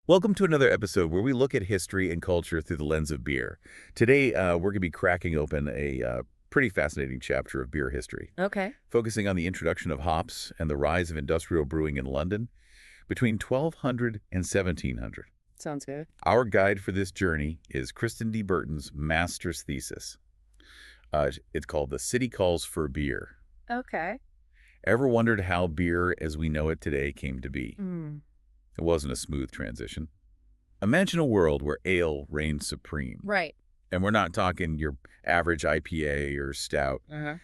Welcome to another episode where we look at history and culture through the lens of beer. Today, we're going to be cracking open a pretty fascinating chapter of beer history, Okay. focusing on the introduction of hops and the rise of industrial brewing in London between 1200 and 1700. Sounds good. Our guide for this journey is Kristen D Burton's master's thesis. It's called The City Calls for Beer. Okay. Ever wondered how beer as we know it today came to be? Mm. It wasn't a smooth transition. Imagine a world where ale reigns supreme. Right. And we're not talking your average IPA or stout. Uh-huh.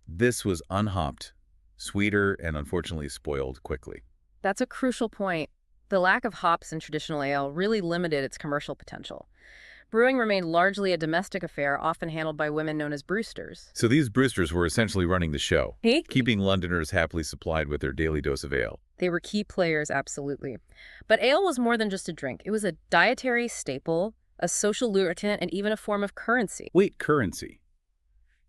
This was unhopped, sweeter, and unfortunately spoiled quickly. That's a crucial point. The lack of hops in traditional ale really limited its commercial potential. Brewing remained largely a domestic affair, often handled by women known as brewsters. So these brewsters were essentially running the show, Hey? keeping Londoners happily supplied with their daily dose of ale. They were key players, absolutely. But ale was more than just a drink. It was a dietary staple, a social lubricant, and even a form of currency. Wait, currency.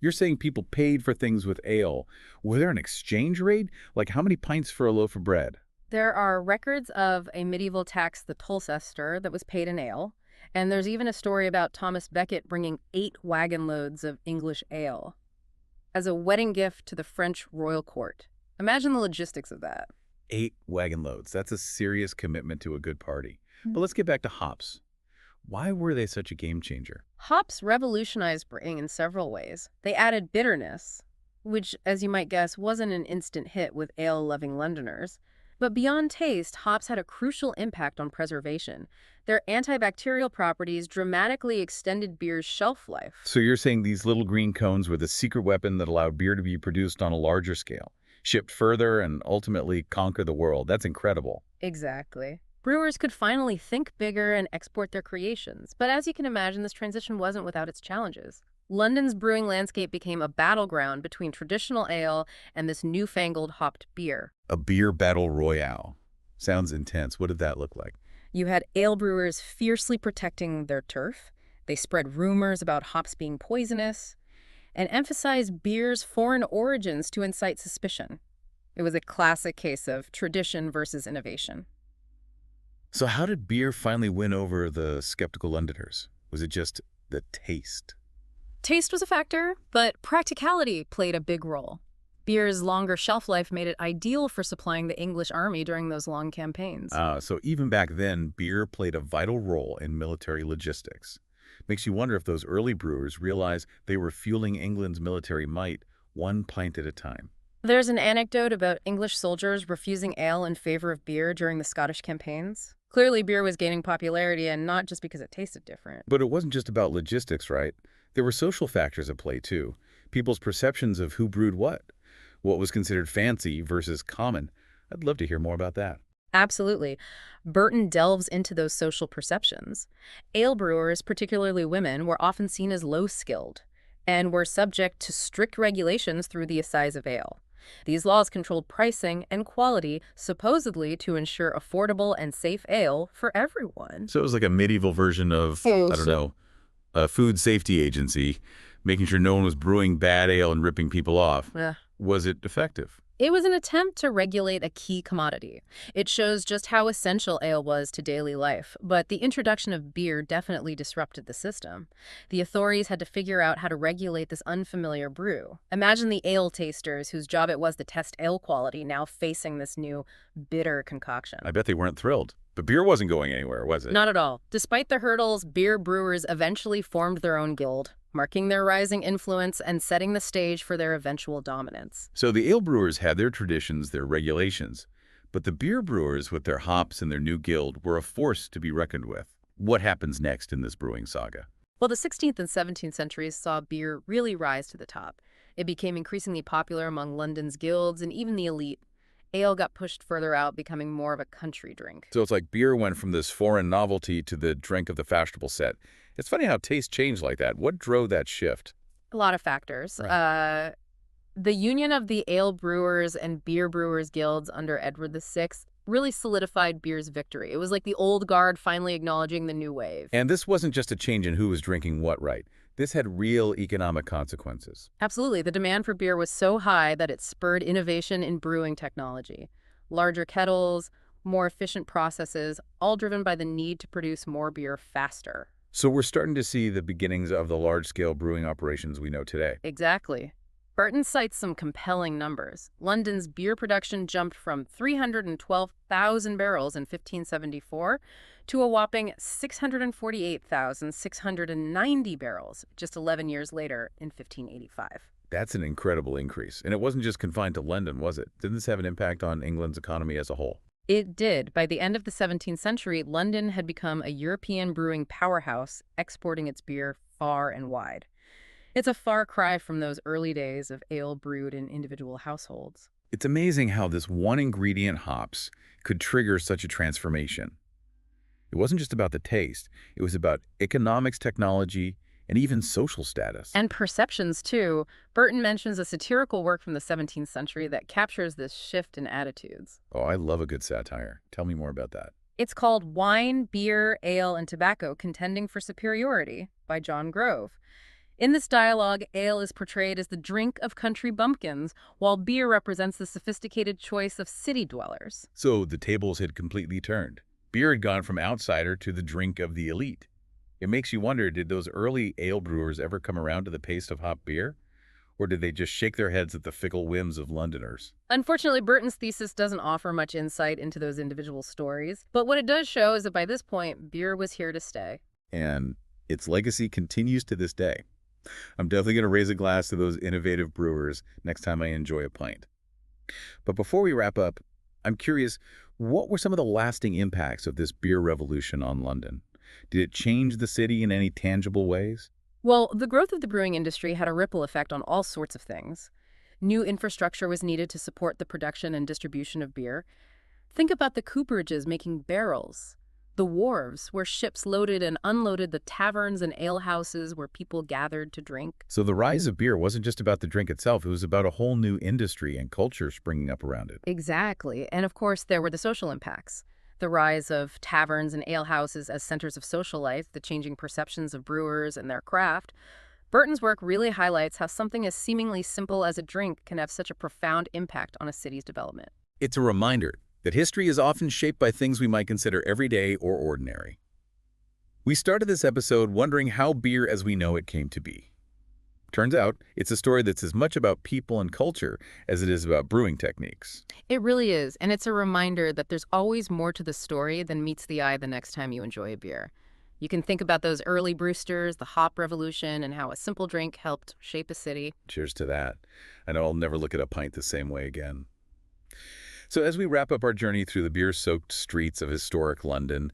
You're saying people paid for things with ale. Was there an exchange rate? Like how many pints for a loaf of bread? There are records of a medieval tax, the Tolcester, that was paid in ale. And there's even a story about Thomas Becket bringing 8 wagon loads of English ale as a wedding gift to the French royal court. Imagine the logistics of that. 8 wagon loads. That's a serious commitment to a good party. But let's get back to hops. Why were they such a game changer? Hops revolutionized brewing in several ways. They added bitterness, which, as you might guess, wasn't an instant hit with ale-loving Londoners. But beyond taste, hops had a crucial impact on preservation. Their antibacterial properties dramatically extended beer's shelf life. So you're saying these little green cones were the secret weapon that allowed beer to be produced on a larger scale, shipped further, and ultimately conquer the world. That's incredible. Exactly. Brewers could finally think bigger and export their creations. But as you can imagine, this transition wasn't without its challenges. London's brewing landscape became a battleground between traditional ale and this newfangled hopped beer. A beer battle royale. Sounds intense. What did that look like? You had ale brewers fiercely protecting their turf. They spread rumors about hops being poisonous and emphasized beer's foreign origins to incite suspicion. It was a classic case of tradition versus innovation. So how did beer finally win over the skeptical Londoners? Was it just the taste? Taste was a factor, but practicality played a big role. Beer's longer shelf life made it ideal for supplying the English army during those long campaigns. So even back then, beer played a vital role in military logistics. Makes you wonder if those early brewers realized they were fueling England's military might one pint at a time. There's an anecdote about English soldiers refusing ale in favor of beer during the Scottish campaigns. Clearly, beer was gaining popularity, and not just because it tasted different. But it wasn't just about logistics, right? There were social factors at play, too. People's perceptions of who brewed what was considered fancy versus common. I'd love to hear more about that. Absolutely. Burton delves into those social perceptions. Ale brewers, particularly women, were often seen as low-skilled and were subject to strict regulations through the assize of ale. These laws controlled pricing and quality, supposedly to ensure affordable and safe ale for everyone. So it was like a medieval version of, I don't know, a food safety agency, making sure no one was brewing bad ale and ripping people off. Yeah. Was it effective? It was an attempt to regulate a key commodity. It shows just how essential ale was to daily life, but the introduction of beer definitely disrupted the system. The authorities had to figure out how to regulate this unfamiliar brew. Imagine the ale tasters whose job it was to test ale quality now facing this new bitter concoction. I bet they weren't thrilled. But beer wasn't going anywhere, was it? Not at all. Despite the hurdles, beer brewers eventually formed their own guild, marking their rising influence and setting the stage for their eventual dominance. So the ale brewers had their traditions, their regulations, but the beer brewers with their hops and their new guild were a force to be reckoned with. What happens next in this brewing saga? Well, the 16th and 17th centuries saw beer really rise to the top. It became increasingly popular among London's guilds and even the elite. Ale got pushed further out, becoming more of a country drink. So it's like beer went from this foreign novelty to the drink of the fashionable set. It's funny how taste changed like that. What drove that shift? A lot of factors. Right. The union of the ale brewers and beer brewers guilds under Edward VI really solidified beer's victory. It was like the old guard finally acknowledging the new wave. And this wasn't just a change in who was drinking what, right? This had real economic consequences. Absolutely. The demand for beer was so high that it spurred innovation in brewing technology. Larger kettles, more efficient processes, all driven by the need to produce more beer faster. So we're starting to see the beginnings of the large-scale brewing operations we know today. Exactly. Burton cites some compelling numbers. London's beer production jumped from 312,000 barrels in 1574 to a whopping 648,690 barrels just 11 years later in 1585. That's an incredible increase. And it wasn't just confined to London, was it? Didn't this have an impact on England's economy as a whole? It did. By the end of the 17th century, London had become a European brewing powerhouse, exporting its beer far and wide. It's a far cry from those early days of ale brewed in individual households. It's amazing how this one ingredient, hops, could trigger such a transformation. It wasn't just about the taste. It was about economics, technology, and even social status. And perceptions, too. Burton mentions a satirical work from the 17th century that captures this shift in attitudes. Oh, I love a good satire. Tell me more about that. It's called Wine, Beer, Ale, and Tobacco Contending for Superiority by John Grove. In this dialogue, ale is portrayed as the drink of country bumpkins, while beer represents the sophisticated choice of city dwellers. So the tables had completely turned. Beer had gone from outsider to the drink of the elite. It makes you wonder, did those early ale brewers ever come around to the taste of hop beer? Or did they just shake their heads at the fickle whims of Londoners? Unfortunately, Burton's thesis doesn't offer much insight into those individual stories, but what it does show is that by this point, beer was here to stay. And its legacy continues to this day. I'm definitely going to raise a glass to those innovative brewers next time I enjoy a pint. But before we wrap up, I'm curious, what were some of the lasting impacts of this beer revolution on London? Did it change the city in any tangible ways? Well, the growth of the brewing industry had a ripple effect on all sorts of things. New infrastructure was needed to support the production and distribution of beer. Think about the cooperages making barrels, the wharves where ships loaded and unloaded the taverns and alehouses where people gathered to drink. So the rise of beer wasn't just about the drink itself, it was about a whole new industry and culture springing up around it. Exactly. And of course, there were the social impacts. The rise of taverns and alehouses as centers of social life, the changing perceptions of brewers and their craft. Burton's work really highlights how something as seemingly simple as a drink can have such a profound impact on a city's development. It's a reminder that history is often shaped by things we might consider everyday or ordinary. We started this episode wondering how beer as we know it came to be. Turns out, it's a story that's as much about people and culture as it is about brewing techniques. It really is, and it's a reminder that there's always more to the story than meets the eye the next time you enjoy a beer. You can think about those early brewsters, the hop revolution, and how a simple drink helped shape a city. Cheers to that. I know I'll never look at a pint the same way again. So as we wrap up our journey through the beer-soaked streets of historic London,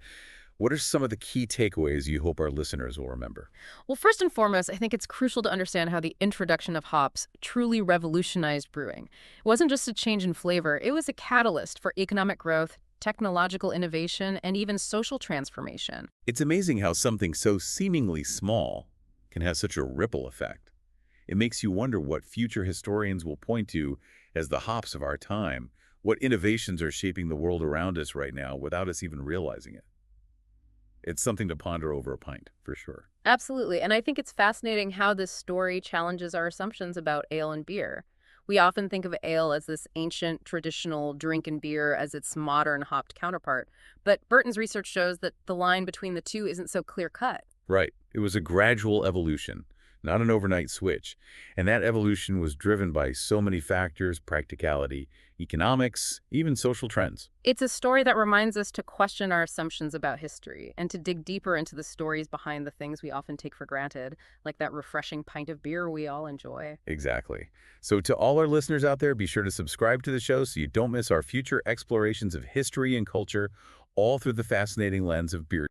what are some of the key takeaways you hope our listeners will remember? Well, first and foremost, I think it's crucial to understand how the introduction of hops truly revolutionized brewing. It wasn't just a change in flavor, it was a catalyst for economic growth, technological innovation, and even social transformation. It's amazing how something so seemingly small can have such a ripple effect. It makes you wonder what future historians will point to as the hops of our time, what innovations are shaping the world around us right now without us even realizing it. It's something to ponder over a pint, for sure. Absolutely, and I think it's fascinating how this story challenges our assumptions about ale and beer. We often think of ale as this ancient, traditional drink and beer as its modern hopped counterpart, but Burton's research shows that the line between the two isn't so clear-cut. Right. It was a gradual evolution, not an overnight switch. And that evolution was driven by so many factors: practicality, economics, even social trends. It's a story that reminds us to question our assumptions about history and to dig deeper into the stories behind the things we often take for granted, like that refreshing pint of beer we all enjoy. Exactly. So to all our listeners out there, be sure to subscribe to the show so you don't miss our future explorations of history and culture, all through the fascinating lens of beer.